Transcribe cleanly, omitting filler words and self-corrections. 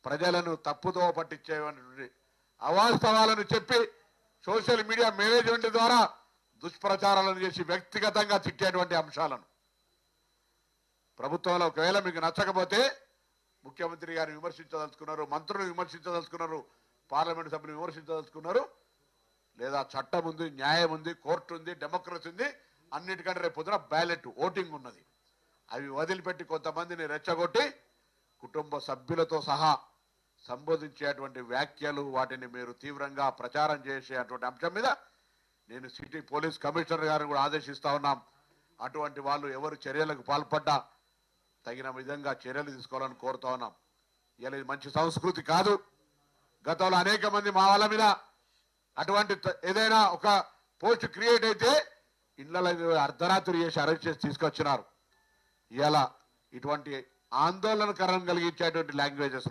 ప్రజలను తప్పుదో పట్టించేటువంటి అవాస్తవాలను చెప్పి సోషల్ మీడియా మేనేజ్మెంట్ ద్వారా దుష్ప్రచారాలను చేసి వ్యక్తిగతంగా తిట్టేటువంటి అంశాలను ప్రభుత్వంలో ఒకవేళ మీకు నచ్చకపోతే ముఖ్యమంత్రి గారిని విమర్శించదలుచుకున్నారు, మంత్రులను విమర్శించదలుచుకున్నారు, పార్లమెంట్ సభ్యులు విమర్శించదలుచుకున్నారు, లేదా చట్టం ఉంది, న్యాయం ఉంది, కోర్టు ఉంది, డెమోక్రసీ ఉంది, అన్నిటికంటే రేపు పొద్దున బ్యాలెట్ ఓటింగ్ ఉన్నది. అవి వదిలిపెట్టి కొంతమందిని రెచ్చగొట్టి కుటుంబ సభ్యులతో సహా సంబోధించేటువంటి వ్యాఖ్యలు వాటిని మీరు తీవ్రంగా ప్రచారం చేసేటువంటి అంశం మీద నేను సిటీ పోలీస్ కమిషనర్ గారిని కూడా ఆదేశిస్తా ఉన్నాం. అటువంటి వాళ్ళు ఎవరు చర్యలకు పాల్పడ్డా తగిన విధంగా చర్యలు తీసుకోవాలని కోరుతా ఉన్నాం. ఇలా ఇది మంచి సంస్కృతి కాదు. గతంలో అనేక మంది మా వాళ్ళ మీద అటువంటి ఏదైనా ఒక పోస్ట్ క్రియేట్ అయితే ఇళ్లలో అర్ధరాత్రి చేసి అరెస్ట్ చేసి తీసుకొచ్చినారు. ఇలా ఇటువంటి ఆందోళనకరం కలిగించేటువంటి లాంగ్వేజెస్